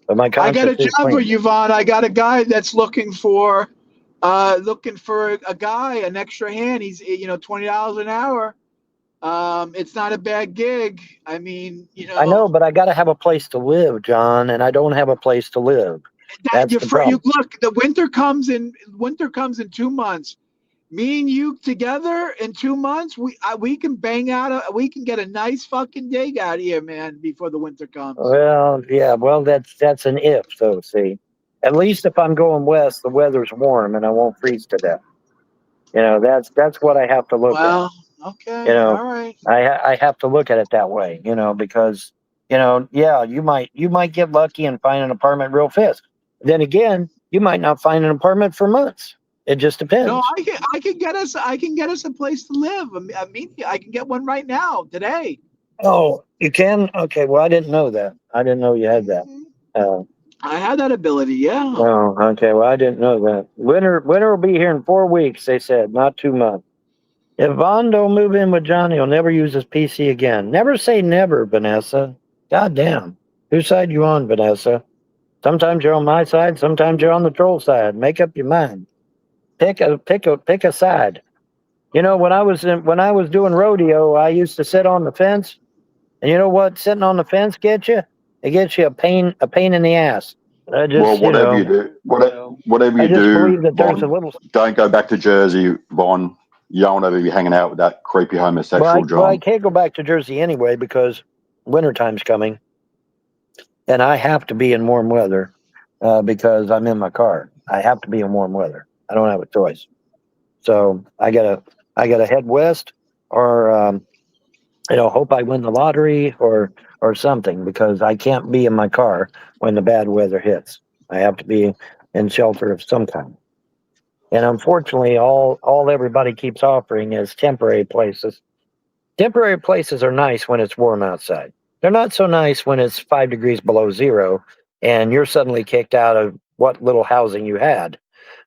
But my I got a conscience is job for clean. you, Vaughn. I got a guy that's looking for a guy, an extra hand. He's $20 an hour. It's not a bad gig. I mean, I know, but I got to have a place to live, John, and I don't have a place to live. That's the you problem. look. The winter comes in. Winter comes in 2 months. Me and you together in 2 months, we can bang out. We can get a nice fucking dig out here, man, before the winter comes. Well, yeah, well, that's an if, though. See, at least if I'm going west, the weather's warm and I won't freeze to death. That's what I have to look at. Well, You okay, know, all right. I have to look at it that way. Because yeah, you might get lucky and find an apartment real fast. Then again, you might not find an apartment for months. It just No, depends. I can get us a place to live. I mean, I can get one right now today. Oh, you can? Okay, well, I didn't know that. I didn't know you had that. Mhm. Uh, I have that ability. Yeah. oh, okay. Well, I didn't know that. Winter will be here in 4 weeks. They said, not 2 months. If Vaughn don't move in with Johnny, he'll never use his PC again. Never say never, Vanessa. God damn. Whose side you on, Vanessa? Sometimes you're on my side. Sometimes you're on the troll side. Make up your mind. Pick a side. When I was doing rodeo, I used to sit on the fence. And you know what? Sitting on the fence gets you. It gets you a pain in the ass. I Well, just, whatever you do, whatever I you just do, believe that there's a Von, little. don't go back to Jersey, Von. You don't want to be hanging out with that creepy homosexual Well, I John. can't go back to Jersey anyway because wintertime's coming, and I have to be in warm weather because I'm in my car. I have to be in warm weather. I don't have a choice. So I gotta head west, or hope I win the lottery or something because I can't be in my car when the bad weather hits. I have to be in shelter of some kind. And unfortunately, all everybody keeps offering is temporary places. Temporary places are nice when it's warm outside. They're not so nice when it's 5 degrees below zero and you're suddenly kicked out of what little housing you had.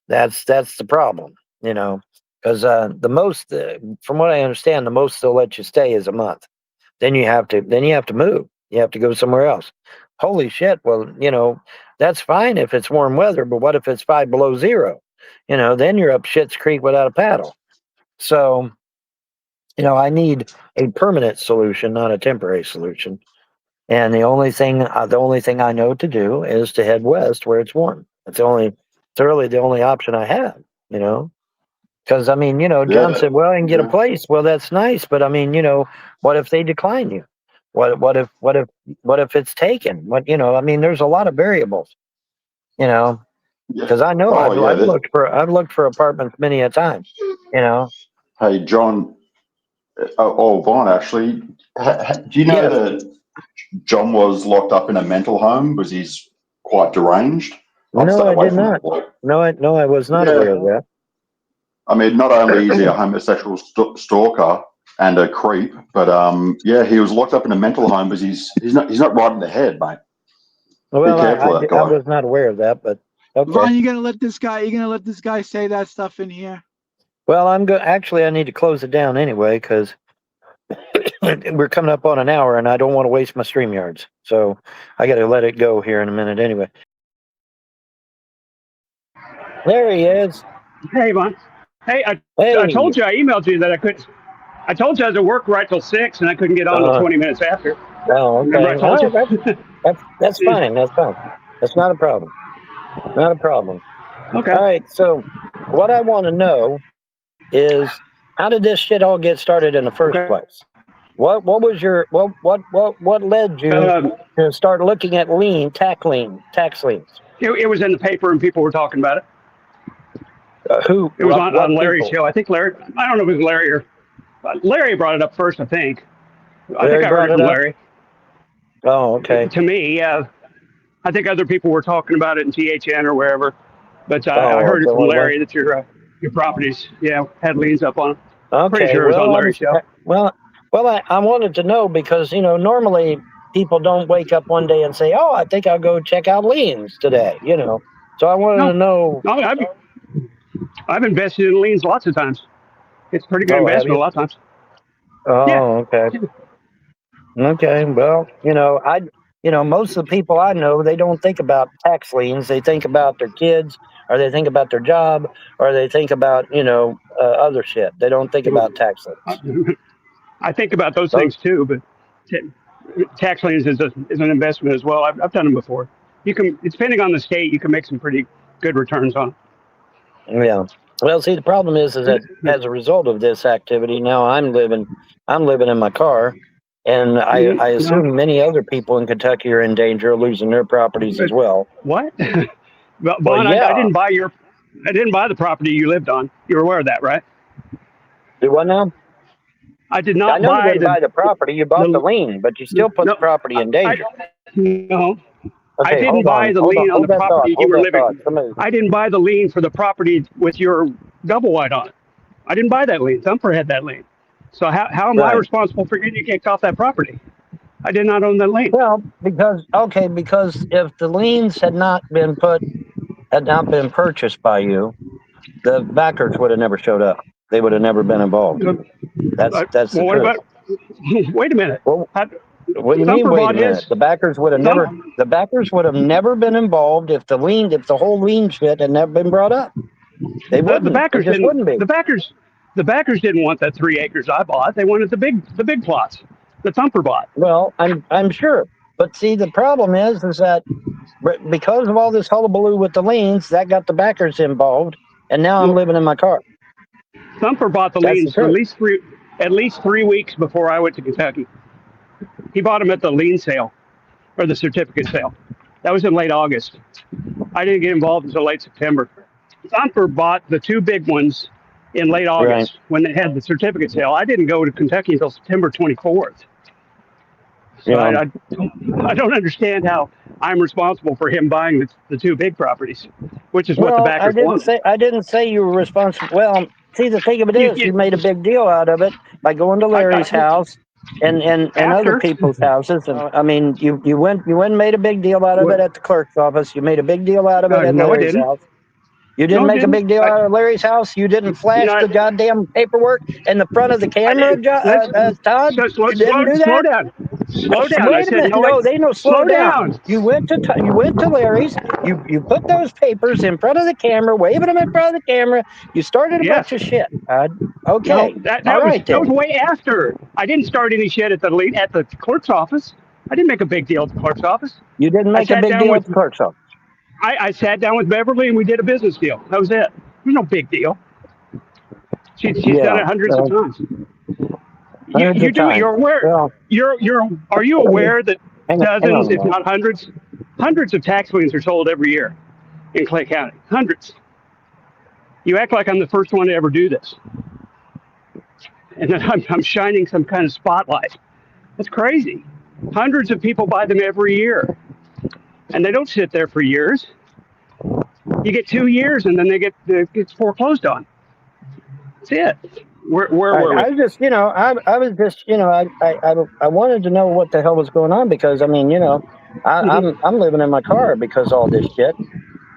That's the problem, because from what I understand, the most they'll let you stay is a month. Then you have to move. You have to go somewhere else. Holy shit! Well, that's fine if it's warm weather, but what if it's 5 below zero? Then you're up shit's creek without a paddle. So I need a permanent solution, not a temporary solution. And the only thing I know to do is to head west where it's warm. It's really the only option I have. You know, because I mean, John Yeah, said, "Well, I can get a yeah, place." Well, that's nice, but I mean, what if they decline you? What if it's taken? I mean, there's a lot of variables. You know, yeah. because I know Oh, yeah. I've looked for apartments many a time. You know, Hey, John. Vaughn, actually, do you know yes, that John was locked up in a mental home because he's quite deranged? I'd no, stay I away did from that not. bloke. No, I was not aware Yeah, of that. I mean, not only is he a homosexual stalker and a creep, but yeah, he was locked up in a mental home because he's not right in the head, mate. Be Well, careful of that I guy. was not aware of that, but okay. Vaughn, you gonna let this guy say that stuff in here? Well, actually, I need to close it down anyway because we're coming up on an hour, and I don't want to waste my stream yards. So I got to let it go here in a minute anyway. There he is. Hey, man. Hey, I Hey. told you, I emailed you that I couldn't. I told you I was at work right till 6, and I couldn't get on till Uh, 20 minutes after. oh, Remember, okay. I All told you. right, that's fine. That's fine. That's not a problem. Not a problem. Okay. All right. So what I want to know is how did this shit all get started in the first Okay. place? What was your what led you Um, to start looking at tax liens? it was in the paper, and people were talking about it. Who? It was What on Larry's people? show. I think Larry. I don't know if it was Larry or Larry brought it up first. I think. I think Larry I heard brought it it from up. Larry. Oh, okay. To me, I think other people were talking about it in THN or wherever, but I Oh, heard okay. it from What it was? Larry that your properties, had liens up on them. Pretty Okay. sure it was Well, on Larry's show. I wanted to know because normally people don't wake up one day and say, "Oh, I think I'll go check out liens today." So I wanted No, to know. no, I've invested in liens lots of times. It's a pretty good Oh, have investment you? a lot of times. Yeah. Oh, okay. Okay. Well, most of the people I know, they don't think about tax liens. They think about their kids, or they think about their job, or they think about, other shit. They don't think about tax liens. I think about those Those, things too, but tax liens is an investment as well. I've done them before. You can, depending on the state, you can make some pretty good returns on. yeah. Well, see, the problem is that as a result of this activity, now I'm living in my car, and I No, assume many other people in Kentucky are in danger of losing their properties as well. what? Well, Well, Vaughn, I yeah. didn't buy the property you lived on. You're aware of that, right? Do what now? I did I not know you buy didn't buy the property. You bought the lien, but you still put no, the property in danger. no. I Okay, didn't hold buy on. the Hold on. lien on Hold the that thought. property you Hold were that thought. living. Somebody, I didn't buy the lien for the property with your double wide on it. I didn't buy that lien. Thumper had that lien. So how am I right. responsible for getting you kicked off that property? I did not own that lien. Well, because if the liens had not been purchased by you, the backers would have never showed up. They would have never been involved. That's the Well, what truth. about? Wait a minute. Well, what do you mean? Thumper Wait a bought minute. his. The backers would have never. The backers would have never been involved if the whole lien shit had never been brought up. They The wouldn't. They backers just didn't. wouldn't be. The backers didn't want that 3 acres I bought. They wanted the big plots. The Thumper bought. Well, I'm sure. But see, the problem is that because of all this hullabaloo with the liens, that got the backers involved, and now I'm living in my car. Thumper bought the That's the liens for truth. at least 3 weeks before I went to Kentucky. He bought them at the lien sale or the certificate sale. That was in late August. I didn't get involved until late September. Thumper bought the 2 big ones in late August Right. when they had the certificate sale. I didn't go to Kentucky until September 24th. So Yeah. I don't understand how I'm responsible for him buying the 2 big properties, which is what the Well, backers want. I didn't say you were responsible. Well, see, the thing of it is, you made a big deal out of it by going to Larry's house and other After, people's houses. And I mean, you went and made a big deal out of it at the clerk's office. You made a big deal out of it at no, I Larry's didn't. house. You didn't No, I make a didn't. big deal out of Larry's house. You didn't flash the goddamn paperwork in the front of the I camera, didn't. Todd. Slow You didn't do that. down. Slow down. I Wait a said minute. no. No, they no slow Slow down. down. You went to Larry's. You put those papers in front of the camera, waving them in front of the camera. You started a Yes. bunch of shit, Todd. No, Okay. that All was right then. way after. I didn't start any shit at the clerk's office. I didn't make a big deal at the clerk's office. You didn't make a big deal at the clerk's office. I sat down with Beverly and we did a business deal. That was it. There's no big deal. She's done it hundreds of times. You do. You're aware. Well, Are you aware that hang dozens, on, if not hundreds of tax liens are sold every year in Clay County? Hundreds. You act like I'm the first one to ever do this, and then I'm shining some kind of spotlight. That's crazy. Hundreds of people buy them every year, and they don't sit there for years. You get 2 years, and then it's foreclosed on. That's it. Where were we? I was just, I was just, I wanted to know what the hell was going on because I mean, I'm living in my car because all this shit,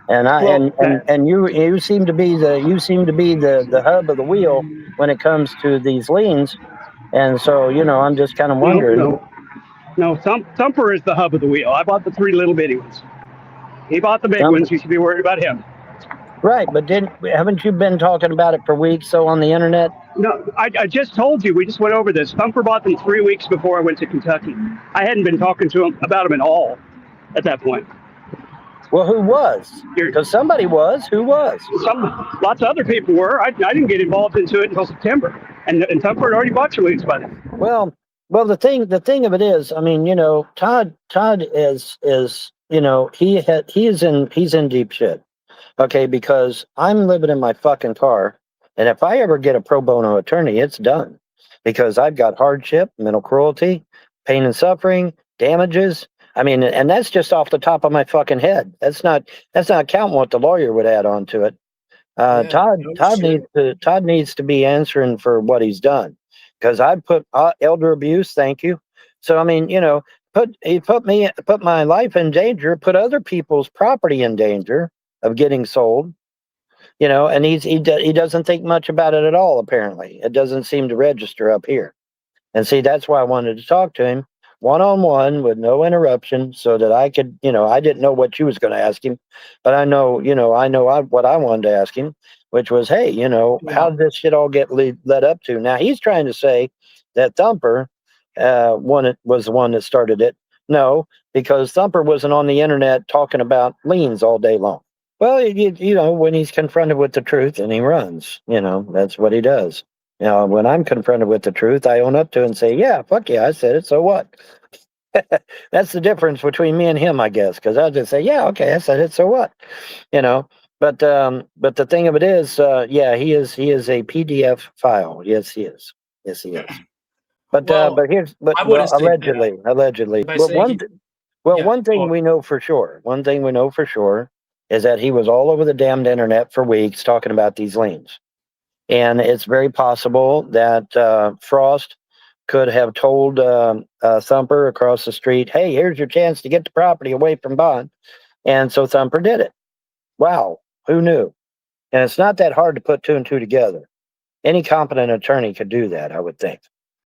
and you seem to be the hub of the wheel when it comes to these liens, and so I'm just kind of wondering. No. Thumper is the hub of the wheel. I bought the 3 little bitty ones. He bought the big ones. You should be worried about him. Right, but haven't you been talking about it for weeks on the internet? No, I just told you. We just went over this. Thumper bought them 3 weeks before I went to Kentucky. I hadn't been talking to him about them at all at that point. Well, who was? Because somebody was. Who was? Lots of other people were. I didn't get involved into it until September, and Thumper had already bought your leads by then. Well, the thing of it is, I mean, Todd is he's in deep shit. Okay, because I'm living in my fucking car, and if I ever get a pro bono attorney, it's done. Because I've got hardship, mental cruelty, pain and suffering, damages. I mean, and that's just off the top of my fucking head. That's not counting what the lawyer would add on to it. Todd needs to be answering for what he's done. Because I put elder abuse, thank you. So I mean, he put my life in danger, put other people's property in danger of getting sold, and he doesn't think much about it at all. Apparently, it doesn't seem to register up here. And see, that's why I wanted to talk to him one-on-one with no interruption so that I could, I didn't know what you was going to ask him, but I know, what I wanted to ask him, which was, hey, how did this shit all get led up to? Now he's trying to say that Thumper was the one that started it. No, because Thumper wasn't on the internet talking about liens all day long. Well, when he's confronted with the truth and he runs, that's what he does. When I'm confronted with the truth, I own up to it and say, yeah, fuck yeah, I said it, so what? That's the difference between me and him, I guess, because I'll just say, yeah, okay, I said it, so what? But the thing of it is, yeah, he is a PDF file. Yes, he is. Yes, he is. But Well, I wouldn't say that. allegedly. By Well, saying yeah, one thing we know for sure. One thing we know for sure is that he was all over the damned internet for weeks talking about these liens. And it's very possible that Frost could have told Thumper across the street, hey, here's your chance to get the property away from Bond. And so Thumper did it. Wow, who knew? And it's not that hard to put two and two together. Any competent attorney could do that, I would think.